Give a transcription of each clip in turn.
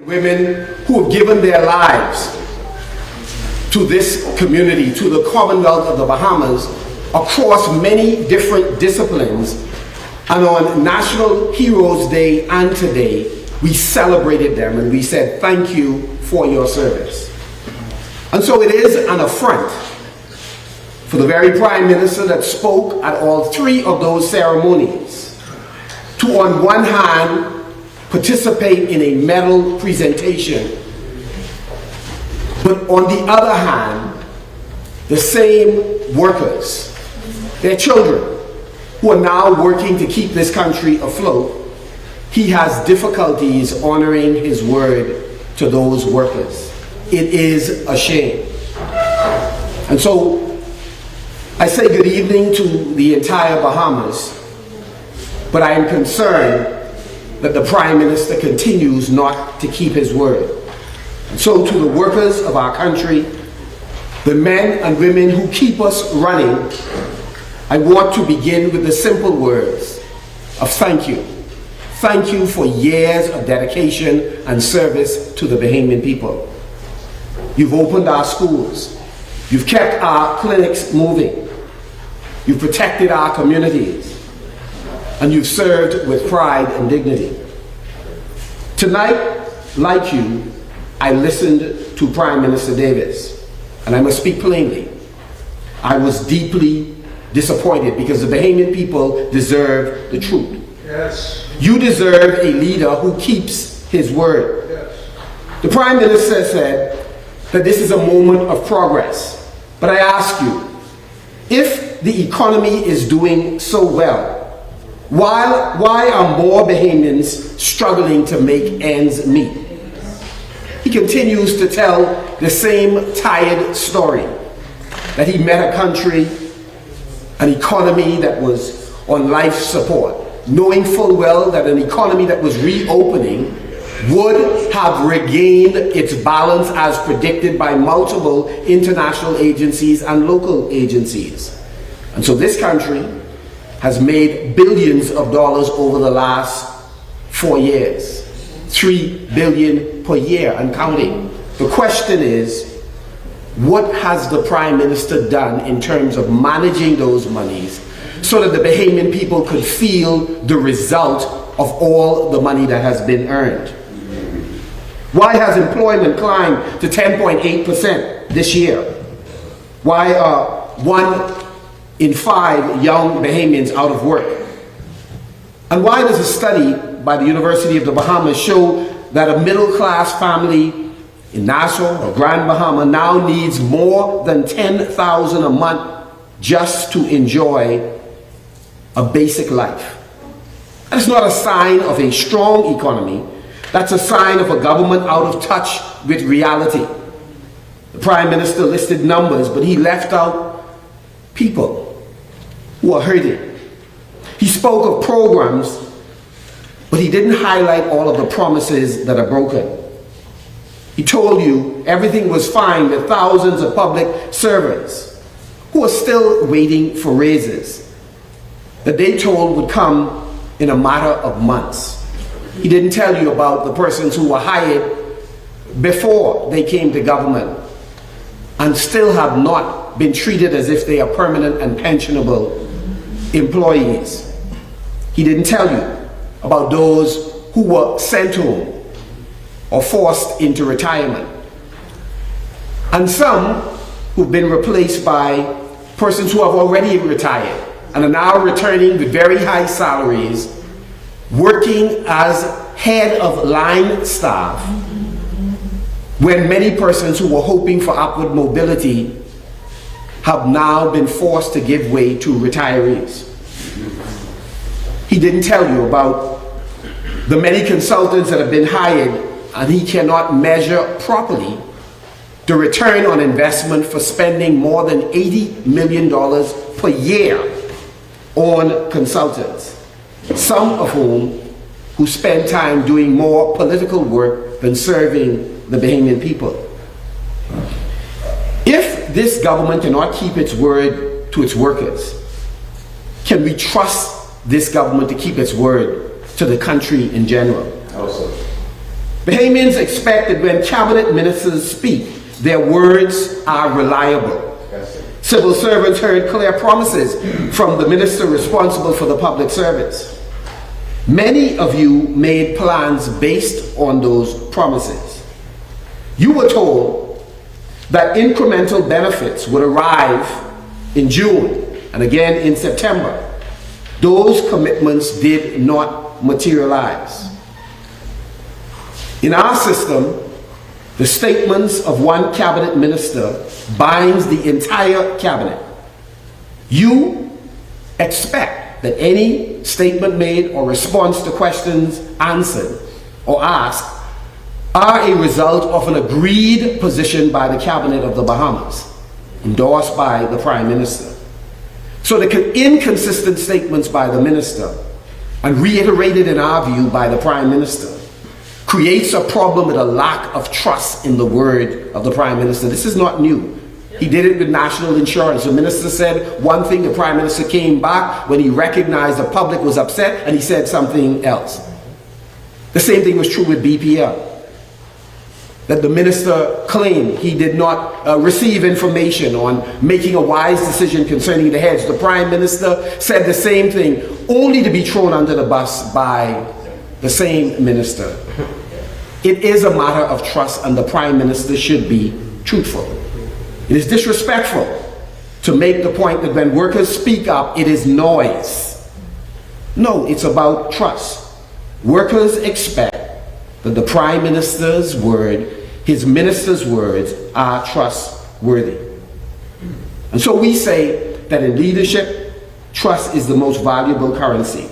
Women who have given their lives to this community, to the Commonwealth of the Bahamas, across many different disciplines. And on National Heroes Day and today, we celebrated them and we said, thank you for your service. And so it is an affront for the very Prime Minister that spoke at all three of those ceremonies to, on one hand, participate in a medal presentation, but on the other hand, the same workers, their children, who are now working to keep this country afloat, he has difficulties honoring his word to those workers. It is a shame. And so I say good evening to the entire Bahamas, but I am concerned that the Prime Minister continues not to keep his word. And so to the workers of our country, the men and women who keep us running, I want to begin with the simple words of thank you. Thank you for years of dedication and service to the Bahamian people. You've opened our schools. You've kept our clinics moving. You've protected our communities. And you've served with pride and dignity. Tonight, like you, I listened to Prime Minister Davis, and I must speak plainly. I was deeply disappointed because the Bahamian people deserve the truth. Yes. You deserve a leader who keeps his word. Yes. The Prime Minister said that this is a moment of progress. But I ask you, if the economy is doing so well, why are more Bahamians struggling to make ends meet? He continues to tell the same tired story, that he met a country, an economy that was on life support, knowing full well that an economy that was reopening would have regained its balance as predicted by multiple international agencies and local agencies. And so this country has made billions of dollars over the last 4 years. 3 billion per year and counting. The question is, what has the Prime Minister done in terms of managing those monies so that the Bahamian people could feel the result of all the money that has been earned? Why has employment climbed to 10.8% this year? Why are 1 in 5 young Bahamians out of work? And why does a study by the University of the Bahamas show that a middle-class family in Nassau or Grand Bahama now needs more than $10,000 a month just to enjoy a basic life? That's not a sign of a strong economy. That's a sign of a government out of touch with reality. The Prime Minister listed numbers, but he left out people who are hurting. He spoke of programs, but he didn't highlight all of the promises that are broken. He told you everything was fine with thousands of public servants who are still waiting for raises that they told would come in a matter of months. He didn't tell you about the persons who were hired before they came to government and still have not been treated as if they are permanent and pensionable employees. He didn't tell you about those who were sent home or forced into retirement. And some who've been replaced by persons who have already retired and are now returning with very high salaries, working as head of line staff, when many persons who were hoping for upward mobility have now been forced to give way to retirees. He didn't tell you about the many consultants that have been hired, and he cannot measure properly the return on investment for spending more than $80 million per year on consultants, some of who spend time doing more political work than serving the Bahamian people. If this government cannot keep its word to its workers, can we trust this government to keep its word to the country in general? Also. Bahamians expect that when cabinet ministers speak, their words are reliable. Civil servants heard clear promises from the minister responsible for the public service. Many of you made plans based on those promises. You were told that incremental benefits would arrive in June and again in September. Those commitments did not materialize. In our system, the statements of one cabinet minister binds the entire cabinet. You expect that any statement made or response to questions answered or asked are a result of an agreed position by the cabinet of the Bahamas, endorsed by the Prime Minister. So the inconsistent statements by the minister and reiterated in our view by the Prime Minister creates a problem with a lack of trust in the word of the Prime Minister. This is not new. He did it with national insurance. The minister said one thing, the Prime Minister came back when he recognized the public was upset and he said something else. The same thing was true with BPL. That the minister claimed he did not receive information on making a wise decision concerning the heads. The Prime Minister said the same thing, only to be thrown under the bus by the same minister. It is a matter of trust, and the Prime Minister should be truthful. It is disrespectful to make the point that when workers speak up, it is noise. No, it's about trust. Workers expect that the Prime Minister's word, his minister's words, are trustworthy. And so we say that in leadership, trust is the most valuable currency.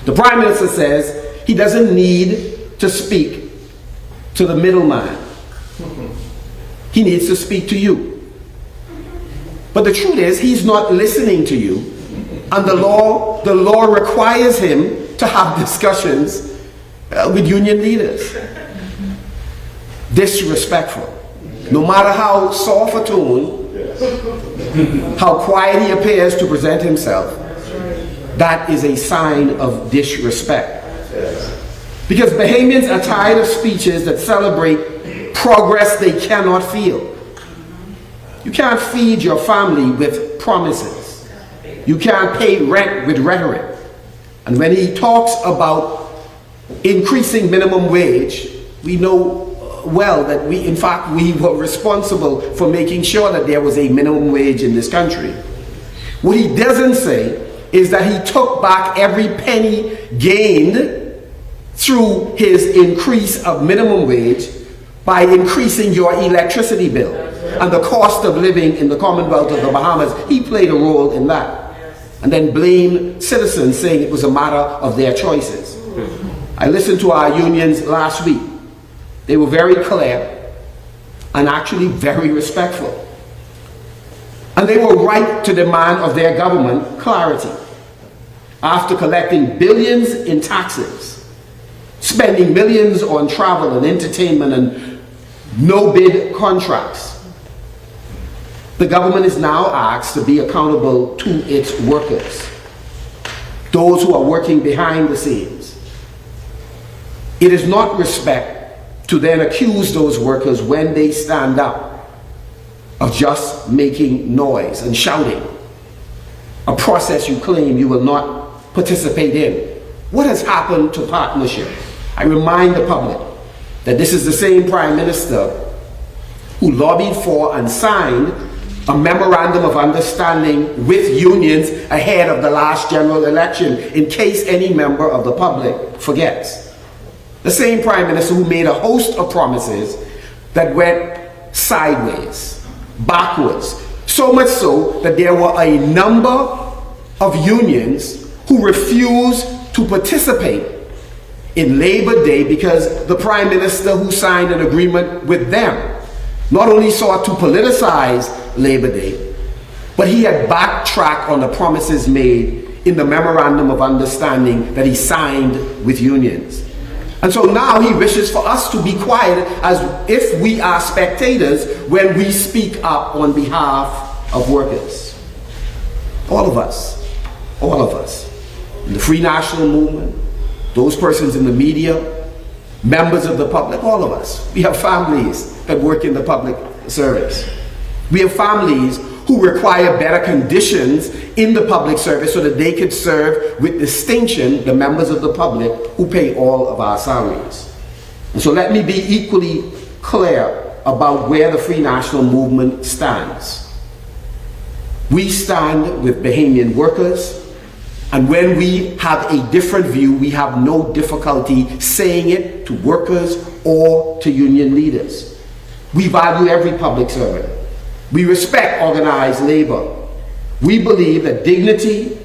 The Prime Minister says he doesn't need to speak to the middleman. He needs to speak to you. But the truth is, he's not listening to you. And the law requires him to have discussions with union leaders. Disrespectful. No matter how soft a tone, how quiet he appears to present himself, that is a sign of disrespect. Because Bahamians are tired of speeches that celebrate progress they cannot feel. You can't feed your family with promises. You can't pay rent with rhetoric. And when he talks about increasing minimum wage, we know well that we were responsible for making sure that there was a minimum wage in this country. What he doesn't say is that he took back every penny gained through his increase of minimum wage by increasing your electricity bill and the cost of living in the Commonwealth of the Bahamas. He played a role in that. And then blamed citizens, saying it was a matter of their choices. I listened to our unions last week. They were very clear and actually very respectful. And they were right to demand of their government clarity. After collecting billions in taxes, spending millions on travel and entertainment and no-bid contracts, the government is now asked to be accountable to its workers, those who are working behind the scenes. It is not respect to then accuse those workers when they stand up of just making noise and shouting, a process you claim you will not participate in. What has happened to partnership? I remind the public that this is the same Prime Minister who lobbied for and signed a memorandum of understanding with unions ahead of the last general election, in case any member of the public forgets. The same Prime Minister who made a host of promises that went sideways, backwards, so much so that there were a number of unions who refused to participate in Labor Day because the Prime Minister who signed an agreement with them not only sought to politicize Labor Day, but he had backtracked on the promises made in the memorandum of understanding that he signed with unions. And so now he wishes for us to be quiet as if we are spectators when we speak up on behalf of workers. All of us, in the Free National Movement, those persons in the media, members of the public, all of us. We have families that work in the public service. We have families who require better conditions in the public service so that they could serve with distinction the members of the public who pay all of our salaries. And so let me be equally clear about where the Free National Movement stands. We stand with Bahamian workers, and when we have a different view, we have no difficulty saying it to workers or to union leaders. We value every public servant. We respect organized labor. We believe that dignity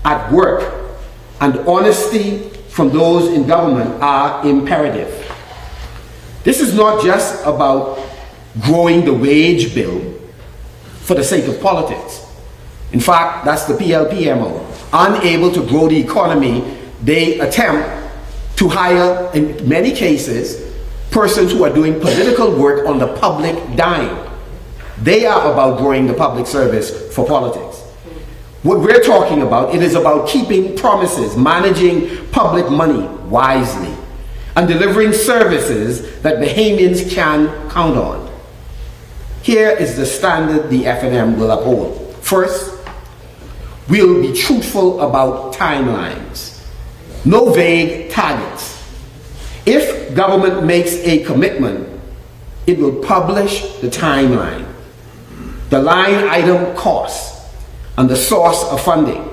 at work and honesty from those in government are imperative. This is not just about growing the wage bill for the sake of politics. In fact, that's the PLP MO. Unable to grow the economy, they attempt to hire, in many cases, persons who are doing political work on the public dime. They are about growing the public service for politics. What we're talking about, it is about keeping promises, managing public money wisely, and delivering services that Bahamians can count on. Here is the standard the FNM will uphold. First, we'll be truthful about timelines. No vague targets. If government makes a commitment, it will publish the timeline, the line item costs, and the source of funding.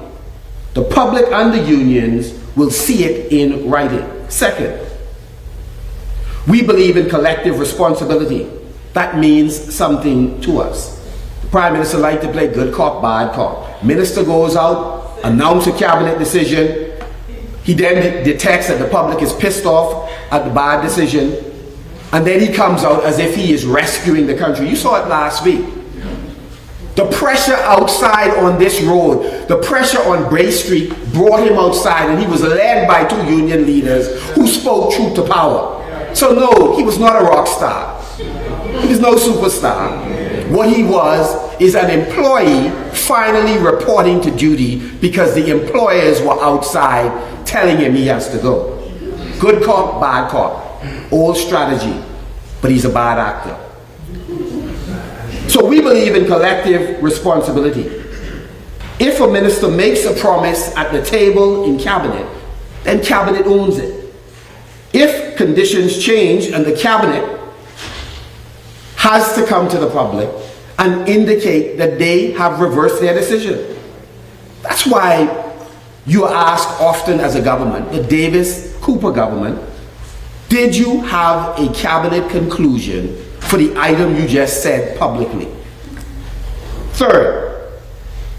The public and the unions will see it in writing. Second, we believe in collective responsibility. That means something to us. The Prime Minister likes to play good cop, bad cop. Minister goes out, announces a cabinet decision. He then detects that the public is pissed off at the bad decision, and then he comes out as if he is rescuing the country. You saw it last week. The pressure outside on this road, the pressure on Bray Street brought him outside, and he was led by two union leaders who spoke truth to power. So no, he was not a rock star. He was no superstar. What he was is an employee finally reporting to duty because the employers were outside telling him he has to go. Good cop, bad cop. Old strategy, but he's a bad actor. So we believe in collective responsibility. If a minister makes a promise at the table in cabinet, then cabinet owns it. If conditions change and the cabinet has to come to the public and indicate that they have reversed their decision. That's why you are asked often as a government, the Davis-Cooper government, did you have a cabinet conclusion for the item you just said publicly? Third,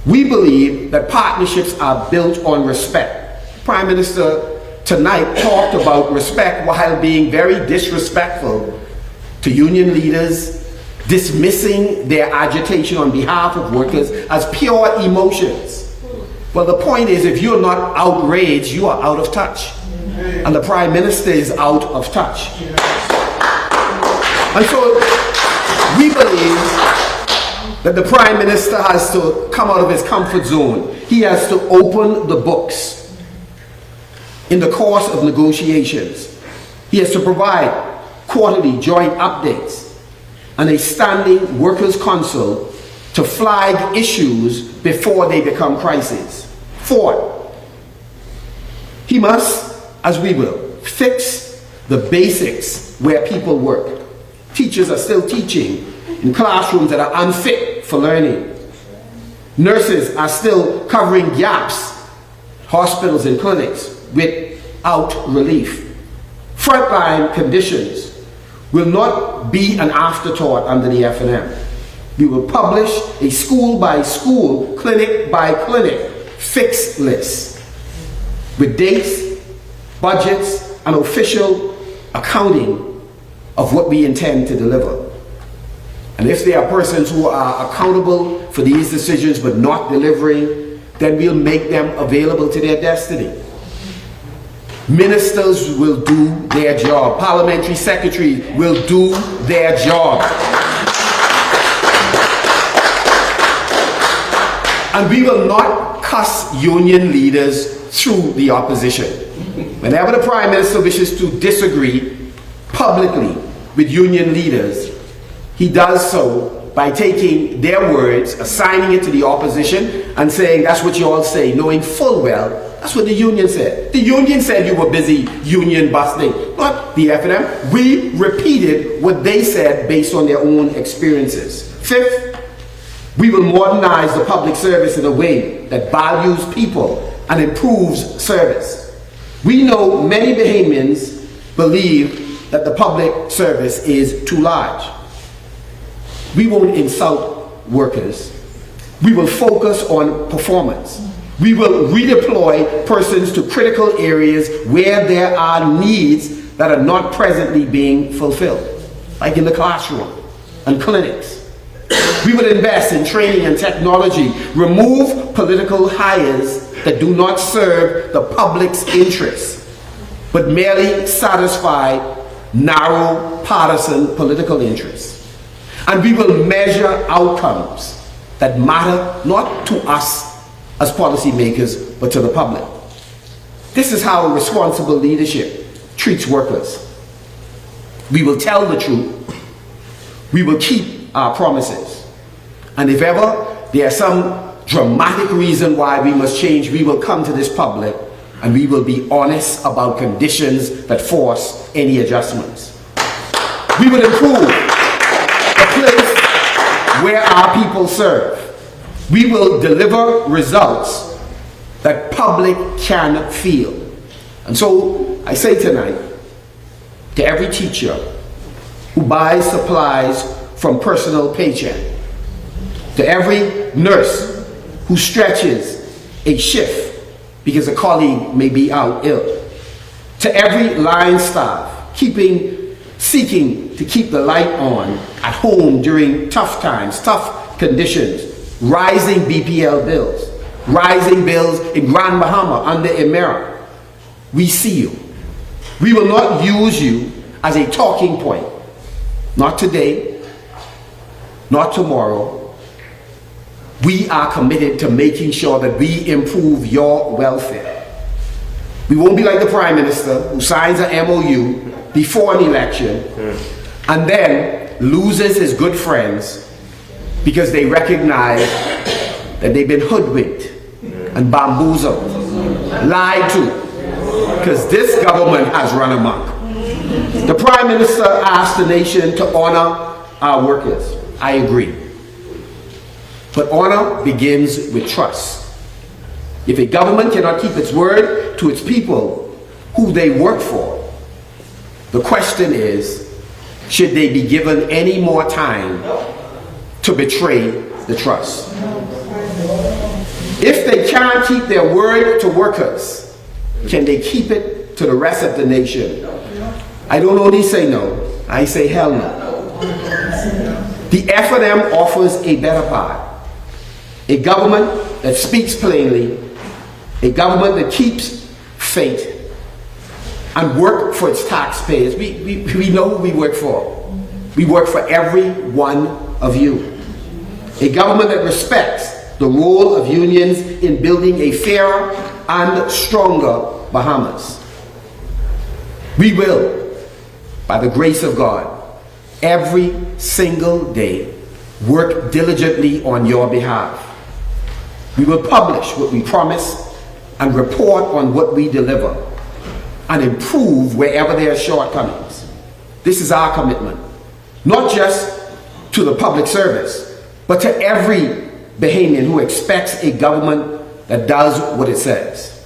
we believe that partnerships are built on respect. Prime Minister tonight talked about respect while being very disrespectful to union leaders, dismissing their agitation on behalf of workers as pure emotions. Well, the point is, if you're not outraged, you are out of touch. And the Prime Minister is out of touch. And so we believe that the Prime Minister has to come out of his comfort zone. He has to open the books in the course of negotiations. He has to provide quarterly joint updates and a standing workers' council to flag issues before they become crises. Fourth, he must, as we will, fix the basics where people work. Teachers are still teaching in classrooms that are unfit for learning. Nurses are still covering gaps, hospitals and clinics, without relief. Frontline conditions will not be an afterthought under the FNM. We will publish a school by school, clinic by clinic fix list with dates, budgets, and official accounting of what we intend to deliver. And if there are persons who are accountable for these decisions but not delivering, then we'll make them available to their destiny. Ministers will do their job. Parliamentary secretaries will do their job. And we will not cuss union leaders through the opposition. Whenever the Prime Minister wishes to disagree, publicly with union leaders, he does so by taking their words, assigning it to the opposition, and saying, that's what you all say, knowing full well that's what the union said. The union said you were busy union busting, not the FNM. We repeated what they said based on their own experiences. Fifth, we will modernize the public service in a way that values people and improves service. We know many Bahamians believe that the public service is too large. We won't insult workers. We will focus on performance. We will redeploy persons to critical areas where there are needs that are not presently being fulfilled, like in the classroom and clinics. We will invest in training and technology, remove political hires that do not serve the public's interests, but merely satisfy narrow partisan political interests. And we will measure outcomes that matter not to us as policymakers, but to the public. This is how responsible leadership treats workers. We will tell the truth. We will keep our promises. And if ever there's some dramatic reason why we must change, we will come to this public and we will be honest about conditions that force any adjustments. We will improve the place where our people serve. We will deliver results that public can feel. And so I say tonight to every teacher who buys supplies from personal paycheck, to every nurse who stretches a shift because a colleague may be out ill, to every line staff seeking to keep the light on at home during tough times, tough conditions, rising BPL bills, rising bills in Grand Bahama under Emera. We see you. We will not use you as a talking point. Not today, not tomorrow. We are committed to making sure that we improve your welfare. We won't be like the Prime Minister who signs an MOU before an election and then loses his good friends because they recognize that they've been hoodwinked and bamboozled, lied to, because this government has run amok. The Prime Minister asked the nation to honor our workers. I agree. But honor begins with trust. If a government cannot keep its word to its people who they work for, the question is, should they be given any more time to betray the trust? If they can't keep their word to workers, can they keep it to the rest of the nation? I don't only say no, I say hell no. The FNM offers a better path. A government that speaks plainly, a government that keeps faith and work for its taxpayers. We know who we work for. We work for every one of you. A government that respects the role of unions in building a fairer and stronger Bahamas. We will, by the grace of God, every single day work diligently on your behalf. We will publish what we promise and report on what we deliver and improve wherever there are shortcomings. This is our commitment, not just to the public service, but to every Bahamian who expects a government that does what it says.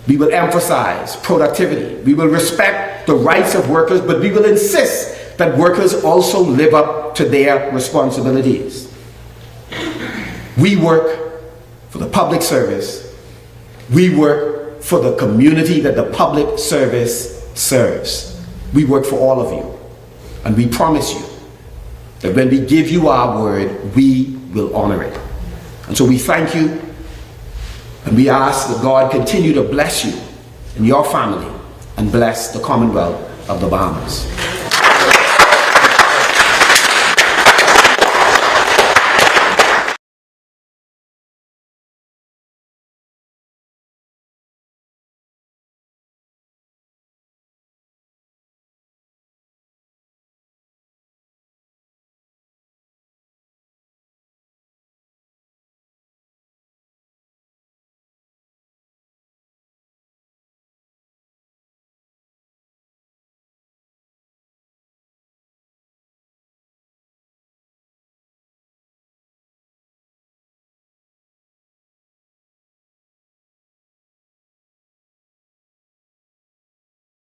We will emphasize productivity. We will respect the rights of workers, but we will insist that workers also live up to their responsibilities. We work for the public service. We work for the community that the public service serves. We work for all of you. And we promise you that when we give you our word, we will honor it. And so we thank you, and we ask that God continue to bless you and your family and bless the Commonwealth of the Bahamas.